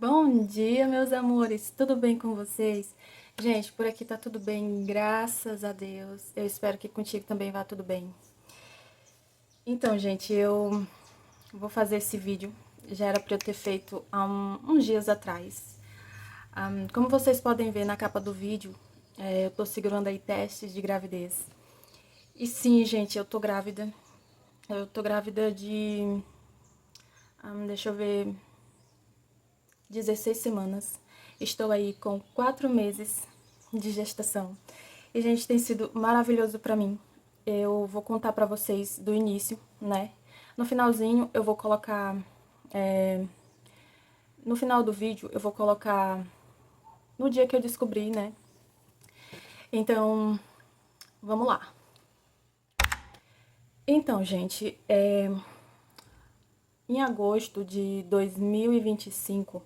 Bom dia, meus amores, tudo bem com vocês? Gente, por aqui tá tudo bem, graças a Deus. Eu espero que contigo também vá tudo bem. Então, gente, eu vou fazer esse vídeo. Já era pra eu ter feito há uns dias atrás. Como vocês podem ver na capa do vídeo, eu tô segurando aí testes de gravidez. E sim, gente, eu tô grávida. Eu tô grávida de... deixa eu ver... 16 semanas. Estou aí com 4 meses de gestação. E, gente, tem sido maravilhoso pra mim. Eu vou contar pra vocês do início, né? No finalzinho eu vou colocar... No final do vídeo eu vou colocar no dia que eu descobri, né? Então, vamos lá. Então, gente, em agosto de 2025,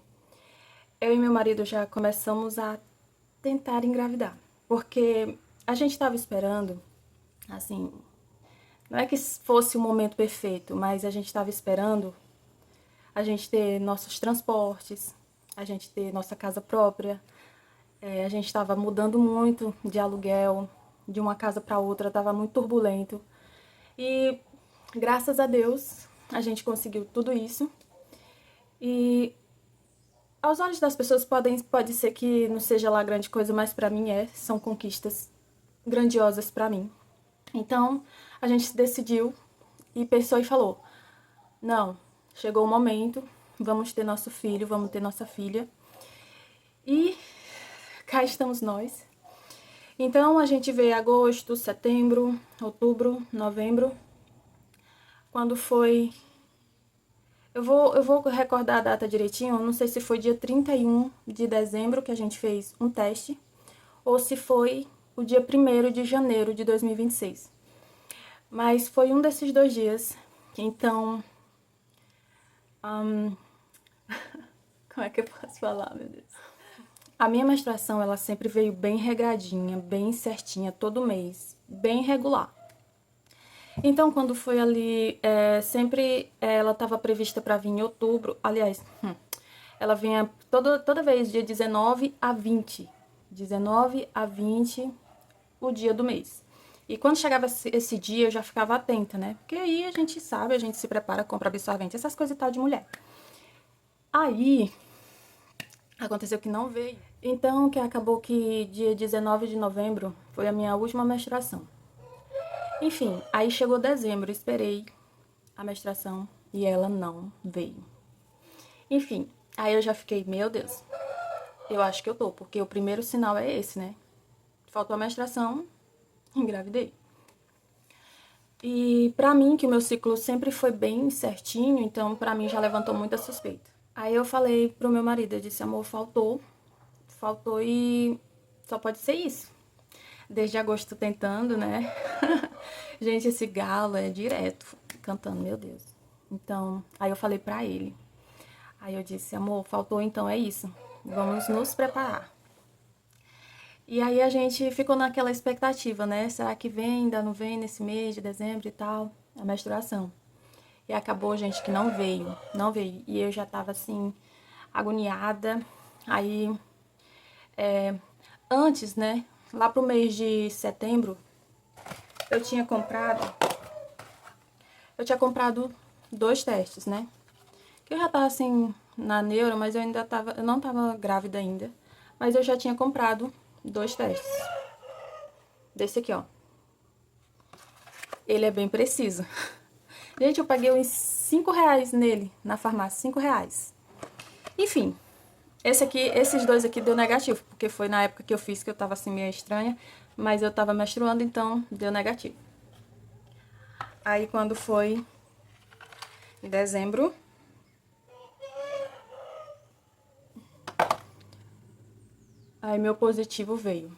eu e meu marido já começamos a tentar engravidar. Porque a gente estava esperando, assim, não é que fosse o momento perfeito, mas a gente estava esperando a gente ter nossos transportes, a gente ter nossa casa própria. A gente estava mudando muito de aluguel, de uma casa para outra, estava muito turbulento. E graças a Deus a gente conseguiu tudo isso. E aos olhos das pessoas pode ser que não seja lá grande coisa, mas pra mim são conquistas grandiosas pra mim. Então, a gente decidiu e pensou e falou: não, chegou o momento, vamos ter nosso filho, vamos ter nossa filha. E cá estamos nós. Então, a gente veio agosto, setembro, outubro, novembro. Quando foi... Eu vou recordar a data direitinho, não sei se foi dia 31 de dezembro que a gente fez um teste, ou se foi o dia 1º de janeiro de 2026. Mas foi um desses 2 dias. Então, como é que eu posso falar, meu Deus? A minha menstruação, ela sempre veio bem regradinha, bem certinha, todo mês, bem regular. Então, quando foi ali, sempre ela estava prevista para vir em outubro. Aliás, ela vinha toda vez dia 19 a 20. 19 a 20, o dia do mês. E quando chegava esse dia, eu já ficava atenta, né? Porque aí a gente sabe, a gente se prepara, compra absorvente, essas coisas e tal de mulher. Aí, aconteceu que não veio. Então, que acabou que dia 19 de novembro foi a minha última menstruação. Enfim, aí chegou dezembro, esperei a menstruação e ela não veio. Enfim, aí eu já fiquei, meu Deus, eu acho que eu tô, porque o primeiro sinal é esse, né? Faltou a menstruação, engravidei. E pra mim, que o meu ciclo sempre foi bem certinho, então pra mim já levantou muita suspeita. Aí eu falei pro meu marido, eu disse, amor, faltou e só pode ser isso. Desde agosto tentando, né? Gente, esse galo é direto cantando, meu Deus. Então, aí eu falei pra ele. Aí eu disse, amor, faltou, então é isso. Vamos nos preparar. E aí a gente ficou naquela expectativa, né? Será que vem, ainda não vem nesse mês de dezembro e tal, a menstruação. E acabou, gente, que não veio, não veio. E eu já tava assim, agoniada. Aí, antes, né, lá pro mês de setembro, eu tinha comprado 2 testes, né? Que eu já tava assim na neura, mas eu não tava grávida ainda. Mas eu já tinha comprado 2 testes. Desse aqui, ó. Ele é bem preciso. Gente, eu paguei uns 5 reais nele, na farmácia, 5 reais. Enfim, esses 2 aqui deu negativo, porque foi na época que eu fiz que eu tava assim meio estranha, mas eu tava menstruando, então deu negativo. Aí quando foi em dezembro, aí meu positivo veio.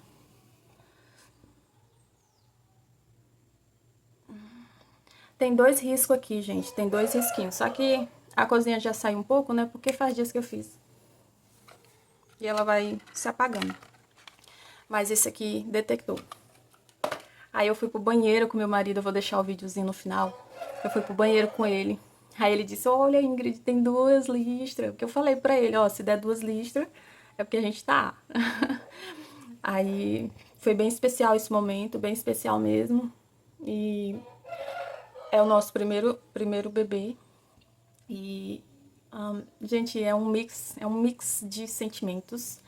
Tem 2 riscos aqui, gente, tem 2 risquinhos, só que a cozinha já saiu um pouco, né, porque faz dias que eu fiz. E ela vai se apagando. Mas esse aqui detectou. Aí eu fui pro banheiro com meu marido, eu vou deixar o videozinho no final. Eu fui pro banheiro com ele. Aí ele disse, olha, Ingrid, tem 2 listras. Porque eu falei pra ele, ó, se der 2 listras, é porque a gente tá. Aí foi bem especial esse momento, bem especial mesmo. E é o nosso primeiro bebê. E, gente, é um mix de sentimentos.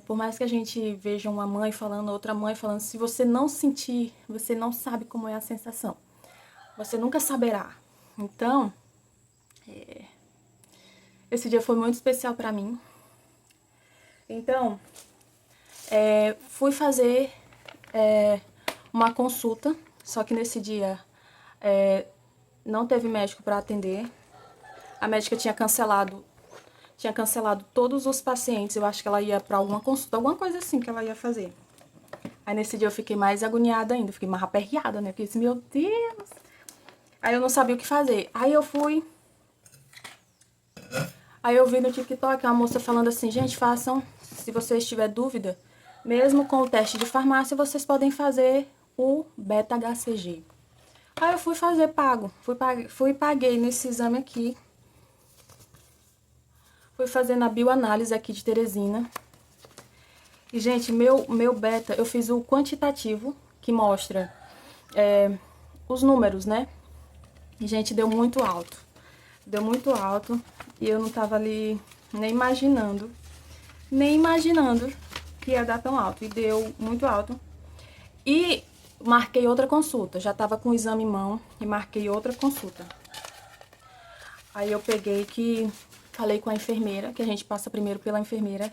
Por mais que a gente veja uma mãe falando, outra mãe falando, se você não sentir, você não sabe como é a sensação. Você nunca saberá. Então, esse dia foi muito especial pra mim. Então, fui fazer uma consulta, só que nesse dia não teve médico pra atender. A médica tinha cancelado todos os pacientes. Eu acho que ela ia pra alguma consulta, alguma coisa assim que ela ia fazer. Aí nesse dia eu fiquei mais agoniada ainda, fiquei mais aperreada, né? Porque eu disse, meu Deus. Aí eu não sabia o que fazer. Aí eu vi no TikTok uma moça falando assim, gente, façam, se vocês tiverem dúvida, mesmo com o teste de farmácia, vocês podem fazer o beta-HCG. Aí eu fui fazer pago, fui paguei nesse exame aqui. Fui fazer na bioanálise aqui de Teresina. E, gente, meu beta, eu fiz o quantitativo, que mostra os números, né? E, gente, deu muito alto. Deu muito alto e eu não tava ali nem imaginando que ia dar tão alto. E deu muito alto. E marquei outra consulta. Já tava com o exame em mão e marquei outra consulta. Aí eu peguei que falei com a enfermeira, que a gente passa primeiro pela enfermeira.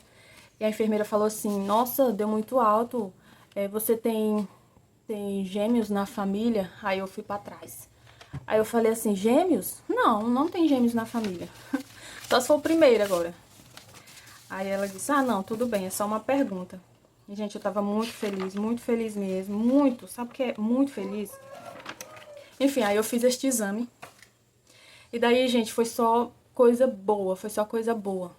E a enfermeira falou assim, nossa, deu muito alto, você tem gêmeos na família? Aí eu fui pra trás. Aí eu falei assim, gêmeos? Não, não tem gêmeos na família. Só se for o primeiro agora. Aí ela disse, ah, não, tudo bem, é só uma pergunta. E, gente, eu tava muito feliz mesmo, muito, sabe o que é? Muito feliz. Enfim, aí eu fiz este exame. E daí, gente, foi só coisa boa, só coisa boa.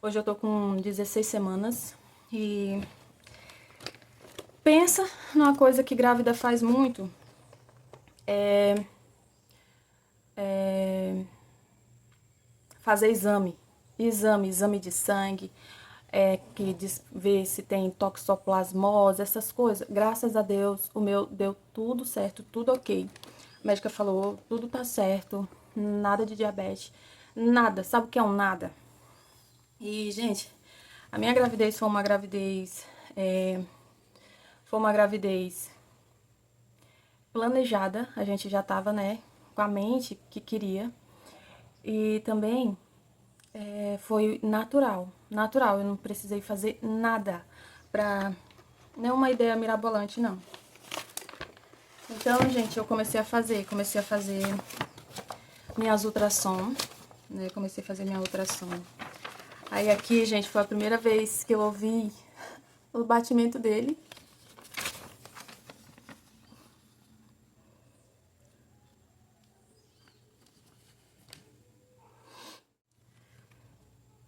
Hoje eu tô com 16 semanas e pensa numa coisa que grávida faz muito, fazer exame de sangue, ver se tem toxoplasmose, essas coisas. Graças a Deus, o meu deu tudo certo, tudo ok. A médica falou, tudo tá certo, nada de diabetes, nada, sabe o que é um nada? E, gente, a minha gravidez foi uma gravidez planejada, a gente já tava, né, com a mente que queria. E também foi natural, eu não precisei fazer nada pra... Nenhuma ideia mirabolante, não. Então, gente, eu comecei a fazer minhas ultrassom, né, comecei a fazer minha ultrassom. Aí aqui, gente, foi a primeira vez que eu ouvi o batimento dele.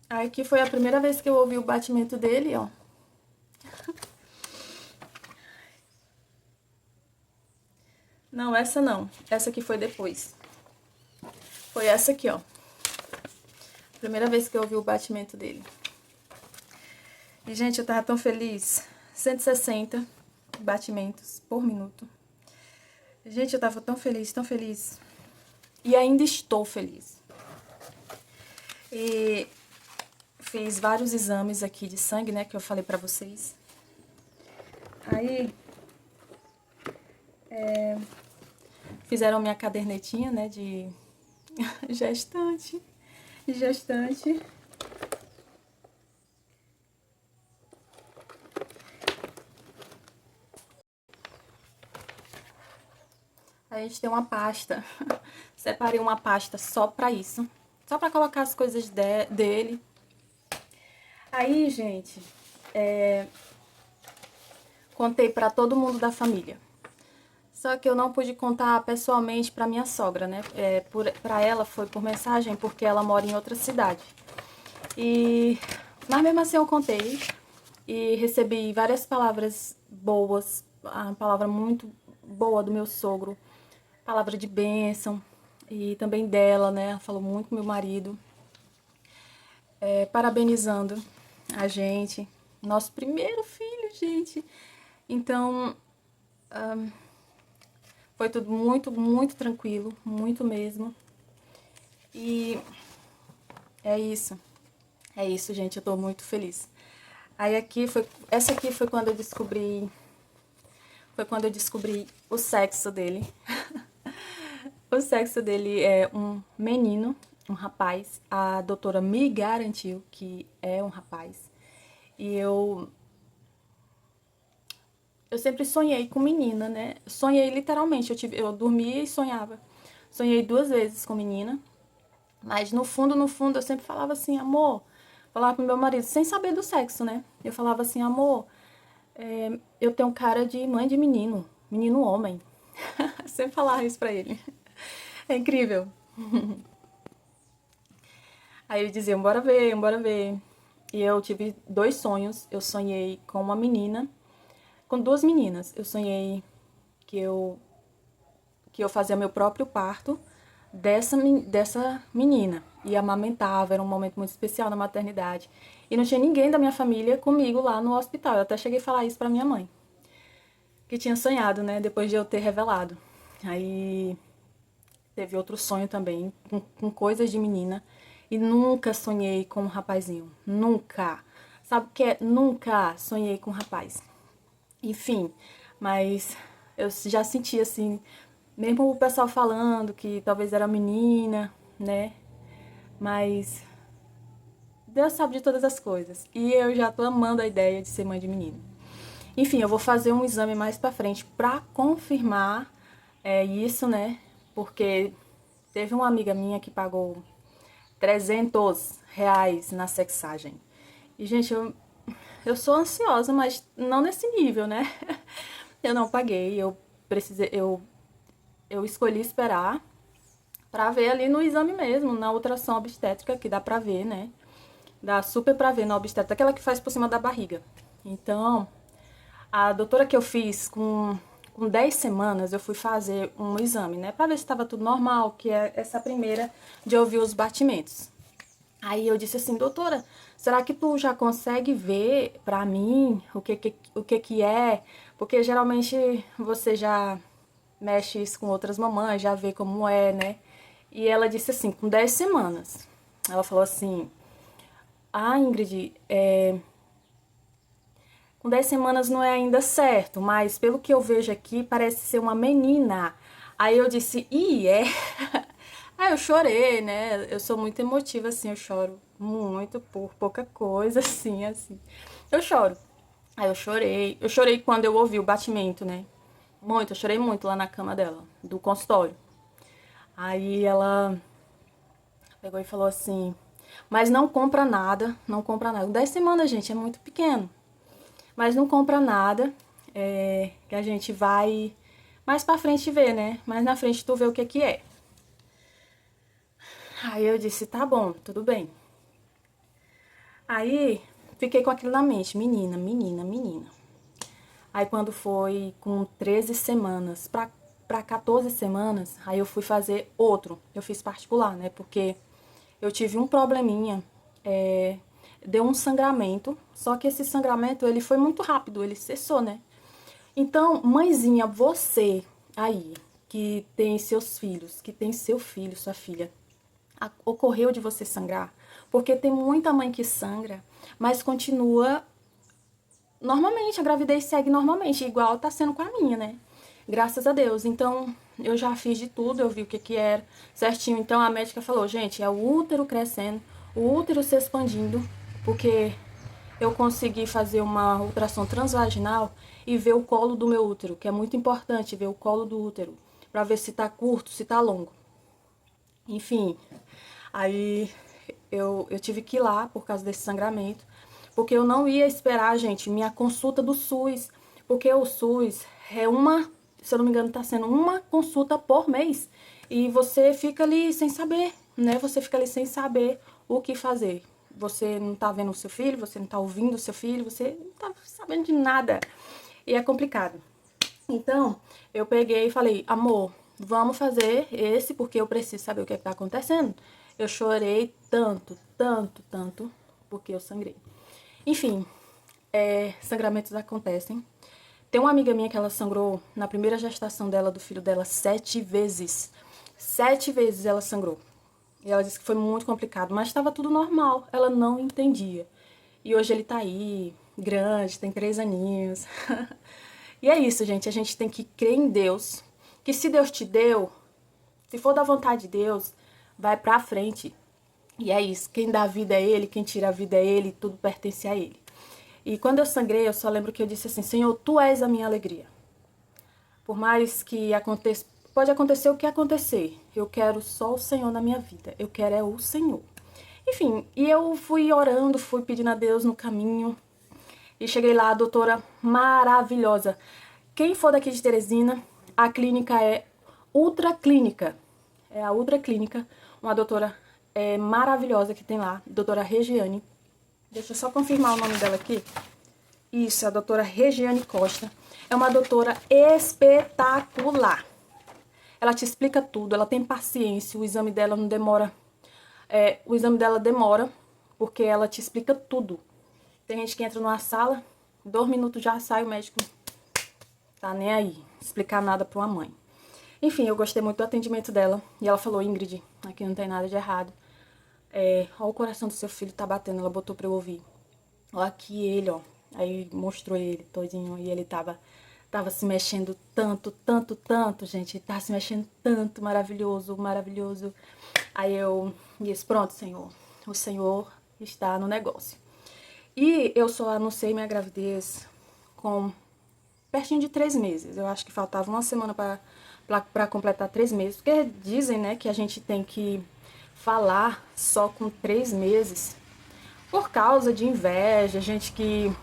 Aí aqui foi a primeira vez que eu ouvi o batimento dele, ó. Não, essa não. Essa aqui foi depois. Foi essa aqui, ó. Primeira vez que eu ouvi o batimento dele. E, gente, eu tava tão feliz. 160 batimentos por minuto. Gente, eu tava tão feliz, tão feliz. E ainda estou feliz. E fiz vários exames aqui de sangue, né, que eu falei pra vocês. Aí, fizeram minha cadernetinha, né, de gestante. A gente tem uma pasta. Separei uma pasta só pra isso. Só pra colocar as coisas dele. Aí, gente, contei pra todo mundo da família. Só que eu não pude contar pessoalmente pra minha sogra, né? Pra ela foi por mensagem, porque ela mora em outra cidade. Mas mesmo assim eu contei e recebi várias palavras boas, a palavra muito boa do meu sogro, palavra de bênção. e também dela, né? Ela falou muito com meu marido, parabenizando a gente. Nosso primeiro filho, gente. Então, foi tudo muito, muito tranquilo, muito mesmo. E é isso. É isso, gente. Eu tô muito feliz. Aí essa aqui foi quando eu descobri, o sexo dele. O sexo dele é um menino, um rapaz. A doutora me garantiu que é um rapaz. E eu sempre sonhei com menina, né? Sonhei literalmente, eu dormia e sonhava. Sonhei 2 vezes com menina, mas no fundo, eu sempre falava assim, amor, falava pro meu marido, sem saber do sexo, né? Eu falava assim, amor, eu tenho cara de mãe de menino, menino homem. Sempre falava isso pra ele. É incrível. Aí ele dizia, bora ver, bora ver. E eu tive 2 sonhos. Eu sonhei com uma menina, com 2 meninas. Eu sonhei que eu fazia meu próprio parto dessa menina. E amamentava, era um momento muito especial na maternidade. E não tinha ninguém da minha família comigo lá no hospital. Eu até cheguei a falar isso pra minha mãe, que tinha sonhado, né, depois de eu ter revelado. Aí teve outro sonho também, com coisas de menina. E nunca sonhei com um rapazinho. Nunca. Sabe o que é? Nunca sonhei com um rapaz. Enfim, mas eu já senti assim, mesmo o pessoal falando que talvez era menina, né? Mas Deus sabe de todas as coisas. E eu já tô amando a ideia de ser mãe de menino. Enfim, eu vou fazer um exame mais pra frente pra confirmar isso, né? Porque teve uma amiga minha que pagou R$ 300 na sexagem. E, gente, eu sou ansiosa, mas não nesse nível, né? Eu não paguei, eu escolhi esperar pra ver ali no exame mesmo, na ultrassom obstétrica, que dá pra ver, né? Dá super pra ver na obstétrica, aquela que faz por cima da barriga. Então, a doutora que eu fiz com 10 semanas, eu fui fazer um exame, né? Pra ver se estava tudo normal, que é essa primeira de ouvir os batimentos. Aí eu disse assim, doutora, será que tu já consegue ver pra mim o que é? Porque geralmente você já mexe isso com outras mamães, já vê como é, né? E ela disse assim, com 10 semanas. Ela falou assim, Ingrid, com 10 semanas não é ainda certo, mas pelo que eu vejo aqui, parece ser uma menina. Aí eu disse, é? Aí eu chorei, né? Eu sou muito emotiva, assim, eu choro muito por pouca coisa, assim. Eu choro. Aí eu chorei. Eu chorei quando eu ouvi o batimento, né? Muito, eu chorei muito lá na cama dela, do consultório. Aí ela pegou e falou assim, mas não compra nada, não compra nada. 10 semanas, gente, é muito pequeno. Mas não compra nada, que a gente vai mais pra frente ver, né? Mais na frente tu vê o que que é. Aí eu disse, tá bom, tudo bem. Aí fiquei com aquilo na mente, menina, menina, menina. Aí quando foi com 13 semanas pra 14 semanas, aí eu fui fazer outro. Eu fiz particular, né? Porque eu tive um probleminha, deu um sangramento, só que esse sangramento ele foi muito rápido, ele cessou, né? Então, mãezinha, você aí que tem seus filhos, que tem seu filho, sua filha, ocorreu de você sangrar? Porque tem muita mãe que sangra, mas continua normalmente, a gravidez segue normalmente, igual tá sendo com a minha, né? Graças a Deus. Então, eu já fiz de tudo, eu vi o que que era certinho. Então, a médica falou, gente, é o útero crescendo, o útero se expandindo, porque eu consegui fazer uma ultrassom transvaginal e ver o colo do meu útero, que é muito importante ver o colo do útero, pra ver se tá curto, se tá longo. Enfim, aí eu tive que ir lá por causa desse sangramento, porque eu não ia esperar, gente, minha consulta do SUS, porque o SUS é se eu não me engano, tá sendo uma consulta por mês, e você fica ali sem saber, né? Você fica ali sem saber o que fazer. Você não tá vendo o seu filho, você não tá ouvindo o seu filho, você não tá sabendo de nada. E é complicado. Então, eu peguei e falei, amor, vamos fazer esse porque eu preciso saber o que é que tá acontecendo. Eu chorei tanto, tanto, tanto, porque eu sangrei. Enfim, sangramentos acontecem. Tem uma amiga minha que ela sangrou na primeira gestação dela, do filho dela, 7 vezes. 7 vezes ela sangrou. E ela disse que foi muito complicado, mas estava tudo normal. Ela não entendia. E hoje ele tá aí, grande, tem 3 aninhos. E é isso, gente. A gente tem que crer em Deus. Que se Deus te deu, se for da vontade de Deus, vai pra frente. E é isso. Quem dá a vida é Ele, quem tira a vida é Ele, tudo pertence a Ele. E quando eu sangrei, eu só lembro que eu disse assim: Senhor, Tu és a minha alegria. Por mais que aconteça, pode acontecer o que acontecer, eu quero só o Senhor na minha vida. Eu quero é o Senhor. Enfim, e eu fui orando, fui pedindo a Deus no caminho. E cheguei lá, a doutora maravilhosa. Quem for daqui de Teresina, a clínica é Ultra Clínica. É a Ultra Clínica, uma doutora maravilhosa que tem lá, doutora Regiane. Deixa eu só confirmar o nome dela aqui. Isso, a doutora Regiane Costa. É uma doutora espetacular. Ela te explica tudo, ela tem paciência, o exame dela não demora. O exame dela demora, porque ela te explica tudo. Tem gente que entra numa sala, 2 minutos já sai o médico. Tá nem aí, explicar nada pra uma mãe. Enfim, eu gostei muito do atendimento dela. E ela falou: Ingrid, aqui não tem nada de errado. Ó, o coração do seu filho tá batendo. Ela botou pra eu ouvir. Ó, aqui ele, ó. Aí mostrou ele todinho. E ele tava se mexendo tanto, tanto, tanto, gente. Ele tava se mexendo tanto. Maravilhoso, maravilhoso. Aí eu disse: pronto, Senhor. O Senhor está no negócio. E eu só anunciei minha gravidez com pertinho de 3 meses. Eu acho que faltava uma semana pra completar 3 meses. Porque dizem, né, que a gente tem que falar só com 3 meses por causa de inveja, gente que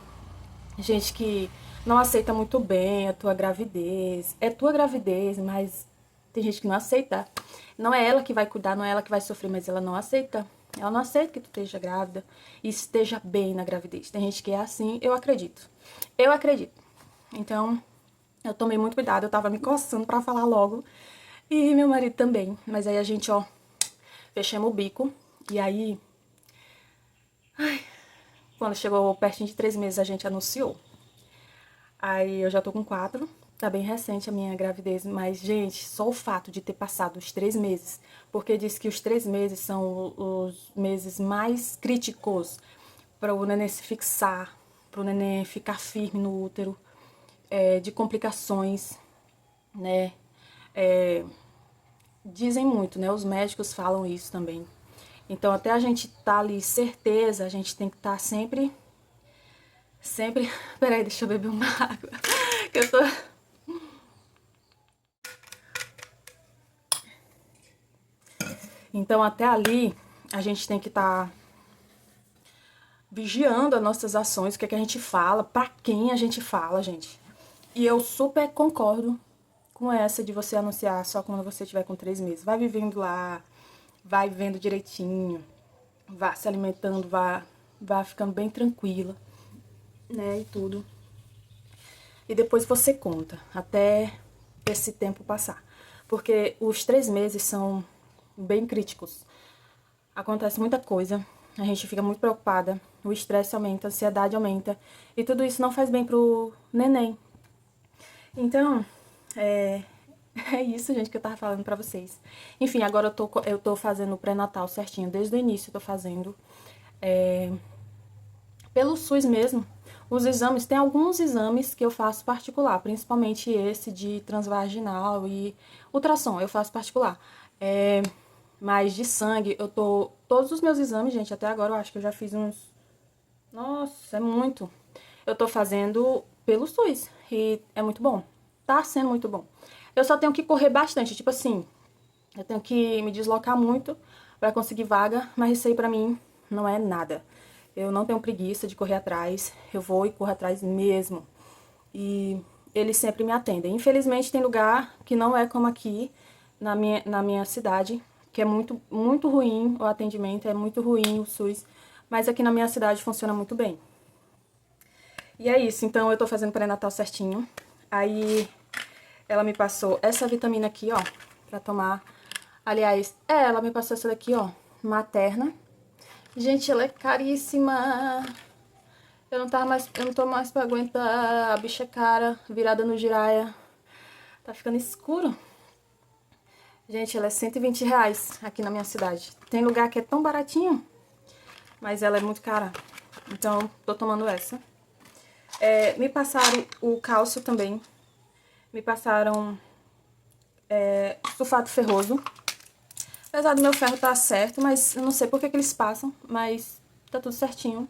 não aceita muito bem a tua gravidez. É tua gravidez, mas tem gente que não aceita. Não é ela que vai cuidar, não é ela que vai sofrer, mas ela não aceita. Ela não aceita que tu esteja grávida e esteja bem na gravidez. Tem gente que é assim, eu acredito. Eu acredito. Então, eu tomei muito cuidado, eu tava me coçando pra falar logo. E meu marido também. Mas aí a gente, ó, fechamos o bico. E aí, quando chegou pertinho de 3 meses, a gente anunciou. Aí eu já tô com 4. Tá bem recente a minha gravidez. Mas, gente, só o fato de ter passado os 3 meses. Porque diz que os 3 meses são os meses mais críticos para o neném se fixar, para o neném ficar firme no útero, de complicações, né? Dizem muito, né? Os médicos falam isso também. Então, até a gente tá ali certeza, a gente tem que estar sempre. Peraí, deixa eu beber uma água. Que eu tô. Então, até ali, a gente tem que estar vigiando as nossas ações, o que é que a gente fala, pra quem a gente fala, gente. E eu super concordo com essa de você anunciar só quando você tiver com 3 meses. Vai vivendo lá, vai vivendo direitinho, vá se alimentando, vá ficando bem tranquila, né, e tudo. E depois você conta, até esse tempo passar. Porque os 3 meses são bem críticos. Acontece muita coisa, a gente fica muito preocupada, o estresse aumenta, a ansiedade aumenta. E tudo isso não faz bem pro neném. Então, é isso, gente, que eu tava falando pra vocês. Enfim, agora eu tô fazendo o pré-natal certinho, desde o início eu tô fazendo. Pelo SUS mesmo. Os exames, tem alguns exames que eu faço particular, principalmente esse de transvaginal e ultrassom, eu faço particular. Mas de sangue, todos os meus exames, gente, até agora eu acho que eu já fiz uns. Nossa, é muito. Eu tô fazendo pelo SUS e é muito bom. Tá sendo muito bom. Eu só tenho que correr bastante, tipo assim, eu tenho que me deslocar muito pra conseguir vaga, mas isso aí pra mim não é nada. Eu não tenho preguiça de correr atrás, eu vou e corro atrás mesmo. E eles sempre me atendem. Infelizmente tem lugar que não é como aqui na minha cidade, que é muito, muito ruim o atendimento, é muito ruim o SUS, mas aqui na minha cidade funciona muito bem. E é isso, então eu tô fazendo pré-natal certinho. Aí ela me passou essa vitamina aqui, ó, pra tomar. Aliás, ela me passou essa daqui, ó, materna. Gente, ela é caríssima. Eu não tô mais pra aguentar. A bicha é cara, virada no giraia. Tá ficando escuro. Gente, ela é R$ 120 aqui na minha cidade. Tem lugar que é tão baratinho, mas ela é muito cara. Então, tô tomando essa. Me passaram o cálcio também. Me passaram sulfato ferroso. Apesar do meu ferro tá certo, mas eu não sei por que eles passam, mas tá tudo certinho.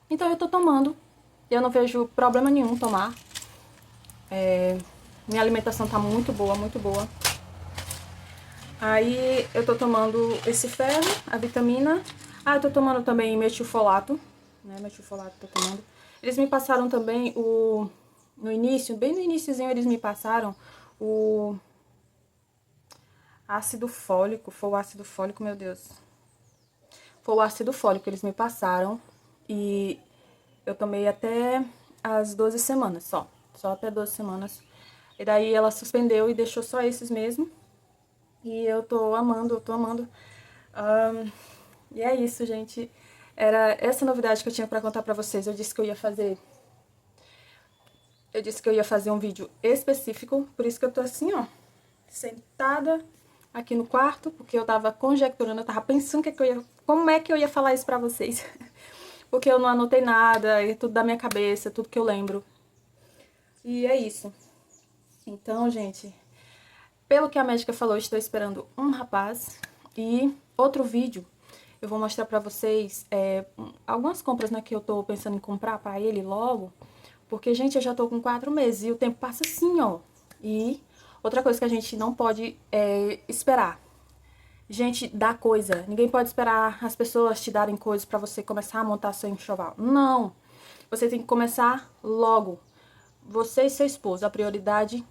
Então eu tô tomando. Eu não vejo problema nenhum tomar. Minha alimentação tá muito boa, muito boa. Aí eu tô tomando esse ferro, a vitamina. Eu tô tomando também metilfolato, né? Metilfolato tô tomando. Eles me passaram também no início, bem no iniciozinho eles me passaram o ácido fólico. Foi o ácido fólico, meu Deus. Foi o ácido fólico que eles me passaram. E eu tomei até as 12 semanas, só até 12 semanas. E daí ela suspendeu e deixou só esses mesmo. E eu tô amando, eu tô amando. E é isso, gente. Era essa novidade que eu tinha pra contar pra vocês. Eu disse que eu ia fazer um vídeo específico, por isso que eu tô assim, ó, sentada aqui no quarto, porque eu tava conjecturando, eu tava pensando como é que eu ia falar isso pra vocês. Porque eu não anotei nada, é tudo da minha cabeça, tudo que eu lembro. E é isso. Então, gente, pelo que a médica falou, eu estou esperando um rapaz. E outro vídeo, eu vou mostrar pra vocês algumas compras, né, que eu tô pensando em comprar pra ele logo. Porque, gente, eu já tô com 4 meses e o tempo passa assim, ó. E outra coisa que a gente não pode esperar. Gente, dá coisa. Ninguém pode esperar as pessoas te darem coisas pra você começar a montar seu enxoval. Não. Você tem que começar logo. Você e seu esposo, a prioridade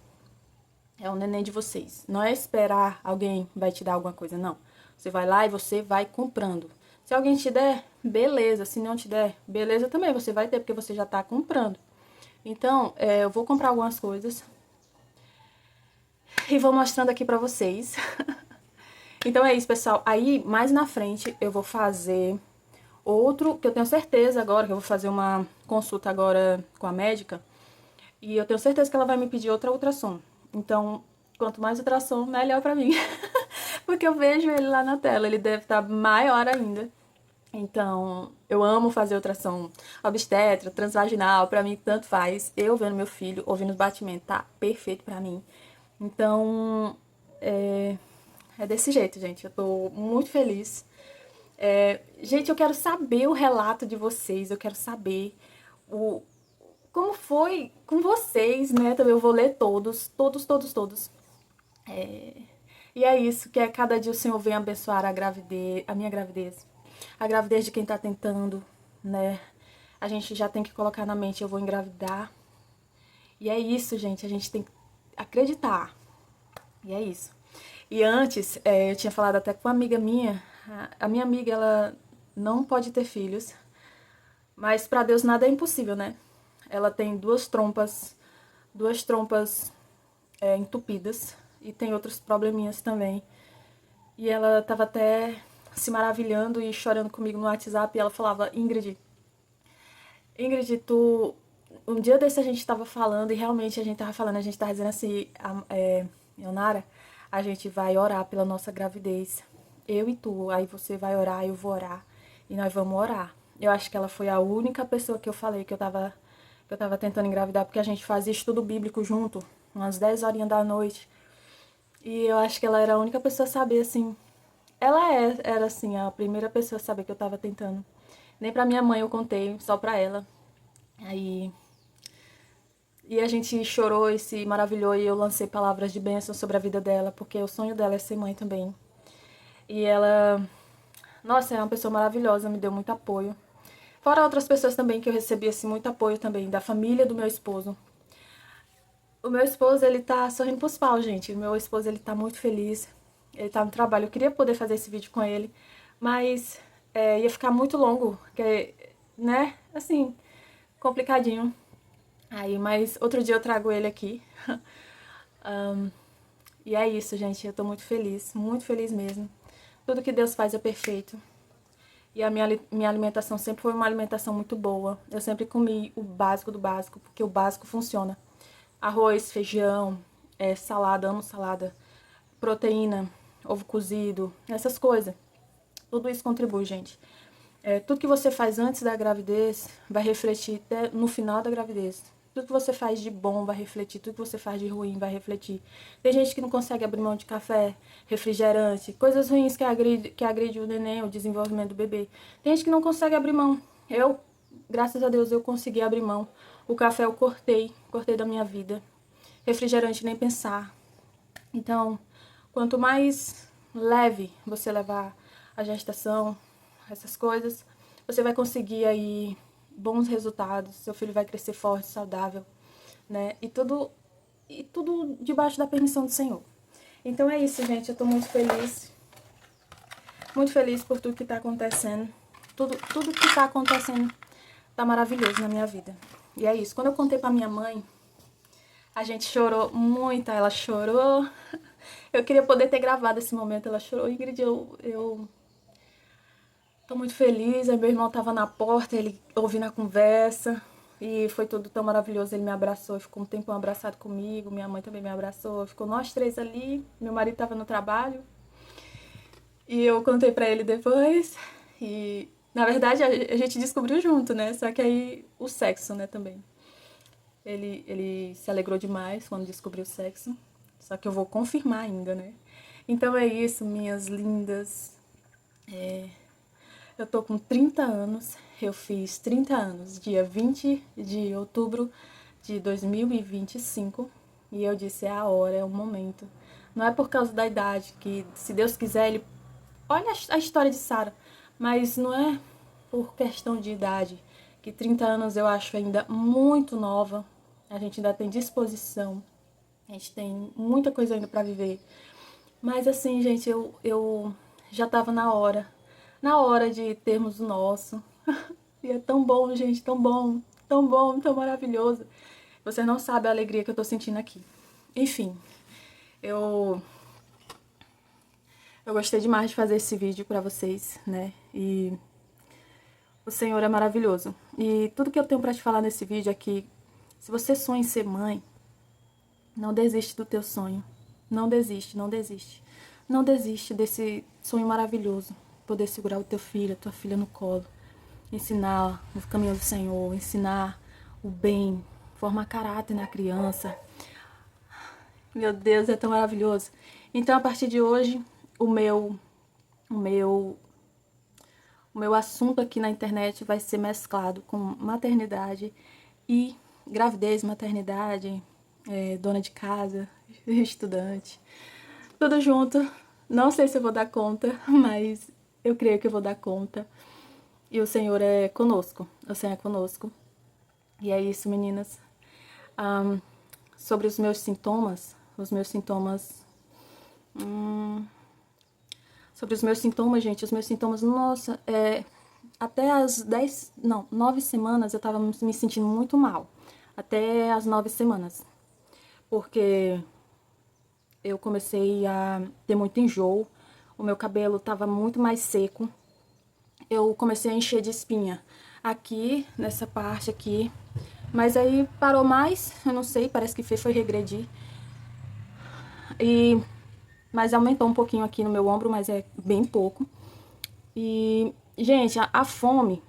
é o neném de vocês. Não é esperar alguém vai te dar alguma coisa, não. Você vai lá e você vai comprando. Se alguém te der, beleza. Se não te der, beleza também. Você vai ter, porque você já tá comprando. Então, eu vou comprar algumas coisas e vou mostrando aqui pra vocês. Então é isso, pessoal. Aí, mais na frente, eu vou fazer outro, que eu tenho certeza agora, que eu vou fazer uma consulta agora com a médica. E eu tenho certeza que ela vai me pedir outra ultrassom. Então, quanto mais ultrassom, melhor pra mim. Porque eu vejo ele lá na tela, ele deve estar maior ainda. Então, eu amo fazer ultrassom obstétrica, transvaginal, pra mim tanto faz. Eu vendo meu filho, ouvindo os batimentos, tá perfeito pra mim. Então, é desse jeito, gente. Eu tô muito feliz. Gente, eu quero saber o relato de vocês, eu quero saber como foi com vocês, né? Também eu vou ler todos, todos, todos, todos. E é isso, que cada dia o Senhor vem abençoar a minha gravidez, a gravidez de quem tá tentando, né? A gente já tem que colocar na mente, eu vou engravidar. E é isso, gente, a gente tem que acreditar. E é isso. E antes, eu tinha falado até com uma amiga minha, a minha amiga, ela não pode ter filhos, mas pra Deus nada é impossível, né? Ela tem duas trompas entupidas e tem outros probleminhas também. E ela tava até se maravilhando e chorando comigo no WhatsApp e ela falava, Ingrid, tu... Um dia desse a gente tava falando e realmente a gente tava falando, a gente tava dizendo assim, Ionara, a gente vai orar pela nossa gravidez. Eu e tu, aí você vai orar, eu vou orar e nós vamos orar. Eu acho que ela foi a única pessoa que eu falei que eu tava tentando engravidar, porque a gente fazia estudo bíblico junto, umas 10 horinhas da noite. E eu acho que ela era a única pessoa a saber, assim. Era assim, a primeira pessoa a saber que eu tava tentando. Nem pra minha mãe eu contei, só pra ela. Aí. E a gente chorou e se maravilhou e eu lancei palavras de bênção sobre a vida dela, porque o sonho dela é ser mãe também. E ela, nossa, é uma pessoa maravilhosa, me deu muito apoio. Fora outras pessoas também que eu recebi assim, muito apoio também, da família do meu esposo. O meu esposo, ele tá sorrindo pros pau, gente. O meu esposo, ele tá muito feliz. Ele tá no trabalho. Eu queria poder fazer esse vídeo com ele, mas ia ficar muito longo, porque, né, assim, complicadinho. Aí, mas outro dia eu trago ele aqui. E é isso, gente. Eu tô muito feliz mesmo. Tudo que Deus faz é perfeito. E a minha alimentação sempre foi uma alimentação muito boa. Eu sempre comi o básico do básico, porque o básico funciona. Arroz, feijão, salada, amo salada, proteína, ovo cozido, essas coisas. Tudo isso contribui, gente. Tudo que você faz antes da gravidez vai refletir até no final da gravidez. Tudo que você faz de bom vai refletir, tudo que você faz de ruim vai refletir. Tem gente que não consegue abrir mão de café, refrigerante, coisas ruins que agride o neném, o desenvolvimento do bebê. Tem gente que não consegue abrir mão. Eu, graças a Deus, eu consegui abrir mão. O café eu cortei da minha vida. Refrigerante nem pensar. Então, quanto mais leve você levar a gestação, essas coisas, você vai conseguir aí bons resultados, seu filho vai crescer forte, saudável, né? E tudo debaixo da permissão do Senhor. Então é isso, gente, eu tô muito feliz por tudo que tá acontecendo. Tudo que tá acontecendo tá maravilhoso na minha vida. E é isso, quando eu contei pra minha mãe, a gente chorou muito, ela chorou. Eu queria poder ter gravado esse momento, ela chorou. Ingrid, eu tô muito feliz. Aí meu irmão tava na porta, ele ouvindo a conversa. E foi tudo tão maravilhoso. Ele me abraçou, ficou um tempão abraçado comigo. Minha mãe também me abraçou. Ficou nós três ali. Meu marido tava no trabalho. E eu contei pra ele depois. E, na verdade, a gente descobriu junto, né? Só que aí o sexo, né, também. Ele se alegrou demais quando descobriu o sexo. Só que eu vou confirmar ainda, né? Então é isso, minhas lindas. Eu tô com 30 anos, eu fiz 30 anos, dia 20 de outubro de 2025. E eu disse, é a hora, é o momento. Não é por causa da idade, que se Deus quiser, ele... Olha a história de Sara, mas não é por questão de idade, que 30 anos eu acho ainda muito nova. A gente ainda tem disposição, a gente tem muita coisa ainda pra viver. Mas assim, gente, eu já tava na hora de termos o nosso. E é tão bom, gente, tão bom, tão bom, tão maravilhoso. Você não sabe a alegria que eu tô sentindo aqui. Enfim, eu gostei demais de fazer esse vídeo pra vocês, né? E o Senhor é maravilhoso. E tudo que eu tenho pra te falar nesse vídeo é que se você sonha em ser mãe, não desiste do teu sonho. Não desiste, não desiste. Não desiste desse sonho maravilhoso. Poder segurar o teu filho, a tua filha no colo. Ensinar o caminho do Senhor, ensinar o bem, formar caráter na criança. Meu Deus, é tão maravilhoso. Então, a partir de hoje, o meu assunto aqui na internet vai ser mesclado com maternidade e gravidez, maternidade, dona de casa, estudante, tudo junto. Não sei se eu vou dar conta, mas eu creio que eu vou dar conta. E o Senhor é conosco, o Senhor é conosco. E é isso, meninas. Sobre os meus sintomas, gente, os meus sintomas, nossa, até as 9 semanas eu tava me sentindo muito mal. Até as 9 semanas. Porque eu comecei a ter muito enjoo, o meu cabelo tava muito mais seco. Eu comecei a encher de espinha aqui, nessa parte aqui. Mas aí parou mais, eu não sei, parece que foi regredir. Mas aumentou um pouquinho aqui no meu ombro, mas é bem pouco. E, gente, a fome,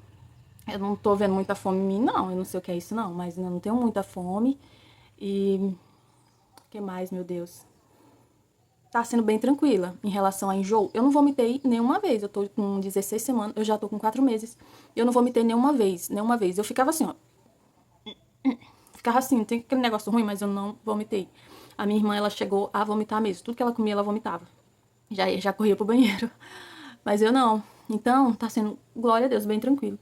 eu não tô vendo muita fome em mim, não. Eu não sei o que é isso, não, mas eu não tenho muita fome. E o que mais, meu Deus? Tá sendo bem tranquila em relação a enjoo. Eu não vomitei nenhuma vez. Eu tô com 16 semanas, eu já tô com 4 meses. Eu não vomitei nenhuma vez. Eu ficava assim, ó. Ficava assim, tem aquele negócio ruim, mas eu não vomitei. A minha irmã, ela chegou a vomitar mesmo. Tudo que ela comia, ela vomitava. Já corria pro banheiro. Mas eu não. Então, tá sendo, glória a Deus, bem tranquilo.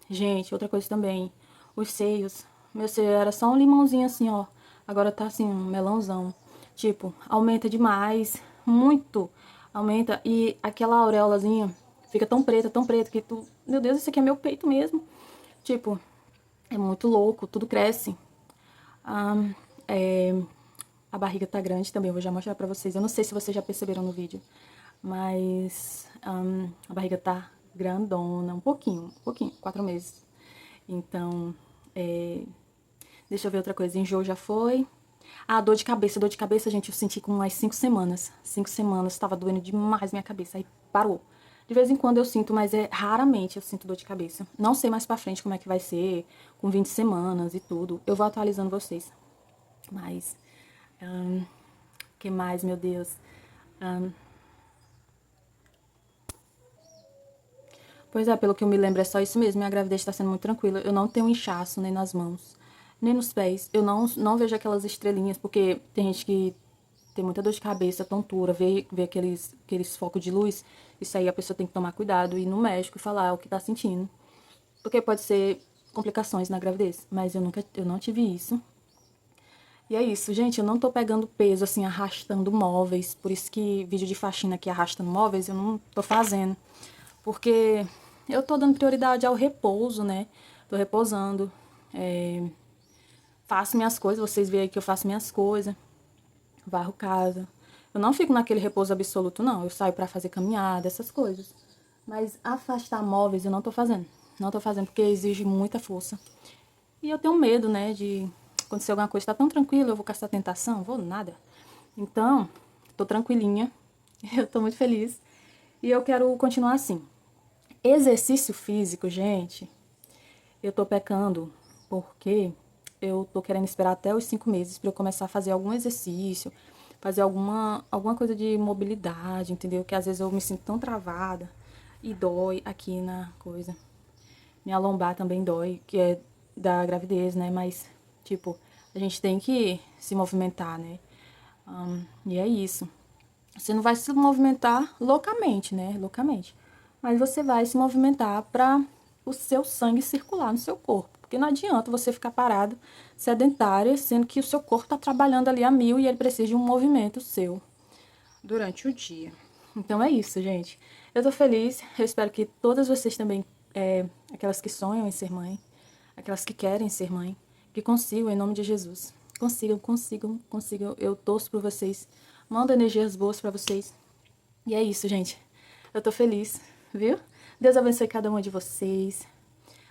Gente, outra coisa também. Os seios. Meu seio era só um limãozinho assim, ó. Agora tá assim, um melãozão. Tipo, aumenta demais. Muito. Aumenta. E aquela auréolazinha fica tão preta, que tu... Meu Deus, isso aqui é meu peito mesmo. Tipo, é muito louco. Tudo cresce. A A barriga tá grande também, eu vou já mostrar pra vocês. Eu não sei se vocês já perceberam no vídeo, mas a barriga tá grandona, um pouquinho, 4 meses. Então, deixa eu ver outra coisa, enjoo já foi. Ah, dor de cabeça, gente, eu senti com umas 5 semanas. 5 semanas, tava doendo demais minha cabeça, aí parou. De vez em quando eu sinto, mas raramente eu sinto dor de cabeça. Não sei mais pra frente como é que vai ser, com 20 semanas e tudo. Eu vou atualizando vocês. Mas, que mais, meu Deus? Pois é, pelo que eu me lembro, é só isso mesmo. Minha gravidez está sendo muito tranquila. Eu não tenho inchaço nem nas mãos, nem nos pés. Eu não vejo aquelas estrelinhas, porque tem gente que tem muita dor de cabeça, tontura, vê aqueles focos de luz. Isso aí a pessoa tem que tomar cuidado, ir no médico e falar o que tá sentindo. Porque pode ser complicações na gravidez. Mas eu não tive isso. E é isso, gente, eu não tô pegando peso, assim, arrastando móveis. Por isso que vídeo de faxina aqui arrastando móveis eu não tô fazendo. Porque eu tô dando prioridade ao repouso, né? Tô repousando. Faço minhas coisas, vocês veem aí que eu faço minhas coisas. Varro casa. Eu não fico naquele repouso absoluto, não. Eu saio pra fazer caminhada, essas coisas. Mas afastar móveis eu não tô fazendo. Não tô fazendo porque exige muita força. E eu tenho medo, né, de acontecer alguma coisa. Tá tão tranquilo, eu vou caçar tentação? Vou nada. Então, tô tranquilinha. Eu tô muito feliz. E eu quero continuar assim. Exercício físico, gente, eu tô pecando porque eu tô querendo esperar até os 5 meses pra eu começar a fazer algum exercício, fazer alguma coisa de mobilidade, entendeu? Que às vezes eu me sinto tão travada e dói aqui na coisa. Minha lombar também dói, que é da gravidez, né? Mas, tipo, a gente tem que se movimentar, né? E é isso. Você não vai se movimentar loucamente, né? Loucamente. Mas você vai se movimentar para o seu sangue circular no seu corpo. Porque não adianta você ficar parado, sedentária, sendo que o seu corpo está trabalhando ali a mil e ele precisa de um movimento seu durante o dia. Então é isso, gente. Eu tô feliz. Eu espero que todas vocês também, aquelas que sonham em ser mãe, aquelas que querem ser mãe, que consigam, em nome de Jesus. Consigam. Eu torço por vocês. Mando energias boas pra vocês. E é isso, gente. Eu tô feliz, viu? Deus abençoe cada uma de vocês.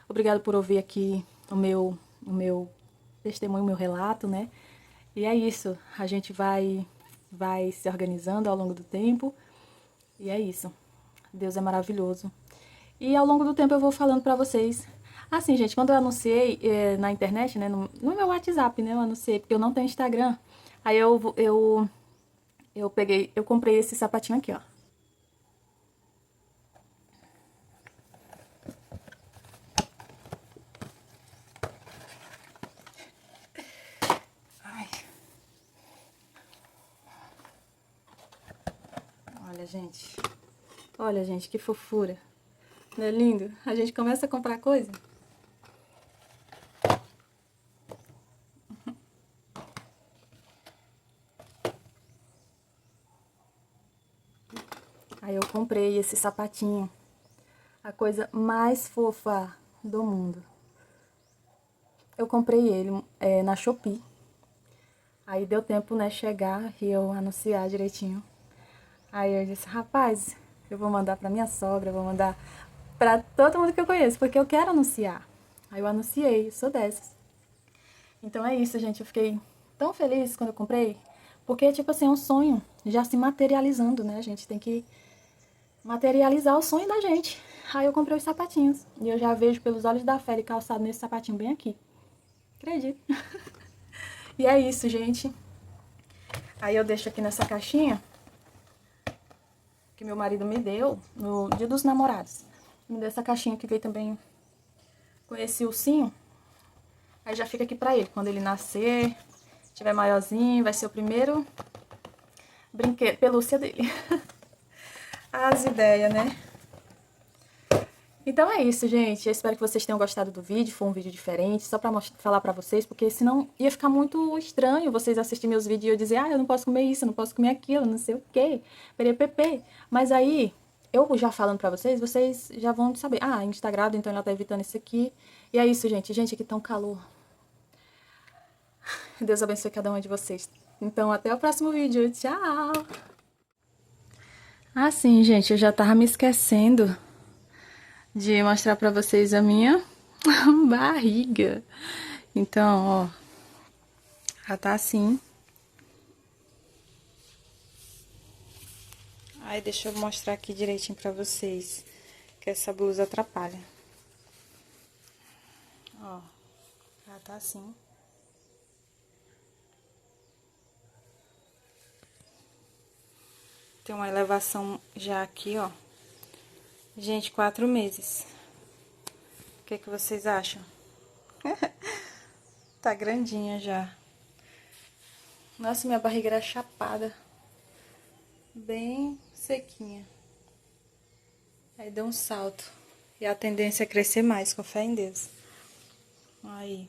Obrigado por ouvir aqui o meu testemunho, o meu relato, né? E é isso. A gente vai se organizando ao longo do tempo. E é isso. Deus é maravilhoso. E ao longo do tempo eu vou falando pra vocês. Assim, gente, quando eu anunciei na internet, né, no meu WhatsApp, né, eu anunciei, porque eu não tenho Instagram. Aí eu comprei esse sapatinho aqui, ó. Ai. Olha, gente. Olha, gente, que fofura. Não é lindo? A gente começa a comprar coisa. Aí eu comprei esse sapatinho. A coisa mais fofa do mundo. Eu comprei ele na Shopee. Aí deu tempo, né, chegar e eu anunciar direitinho. Aí eu disse, rapaz, eu vou mandar pra minha sogra, vou mandar pra todo mundo que eu conheço, porque eu quero anunciar. Aí eu anunciei, sou dessas. Então é isso, gente, eu fiquei tão feliz quando eu comprei, porque, tipo assim, é um sonho já se materializando, né? A gente tem que materializar o sonho da gente. Aí eu comprei os sapatinhos, e eu já vejo pelos olhos da fé ele calçado nesse sapatinho bem aqui. Acredito. E é isso, gente. Aí eu deixo aqui nessa caixinha que meu marido me deu no Dia dos Namorados. Me deu essa caixinha que veio também com esse ursinho. Aí já fica aqui pra ele. Quando ele nascer, tiver maiorzinho, vai ser o primeiro brinquedo, pelúcia dele. As ideias, né? Então é isso, gente. Eu espero que vocês tenham gostado do vídeo. Foi um vídeo diferente, só pra falar pra vocês, porque senão ia ficar muito estranho vocês assistirem meus vídeos e eu dizer, eu não posso comer isso, eu não posso comer aquilo, não sei o quê, perepepe. Mas aí, eu já falando pra vocês já vão saber. Instagram, então ela tá evitando isso aqui. E é isso, gente. Gente, aqui tá um calor. Deus abençoe cada uma de vocês. Então, até o próximo vídeo. Tchau! Assim, gente, eu já tava me esquecendo de mostrar pra vocês a minha barriga. Então, ó, ela tá assim. Aí, deixa eu mostrar aqui direitinho pra vocês, que essa blusa atrapalha. Ó, ela tá assim. Tem uma elevação já aqui, ó. Gente, 4 meses. O que que vocês acham? Tá grandinha já. Nossa, minha barriga era chapada. Bem sequinha. Aí deu um salto. E a tendência é crescer mais, com fé em Deus. Aí.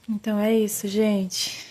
Então é isso, gente.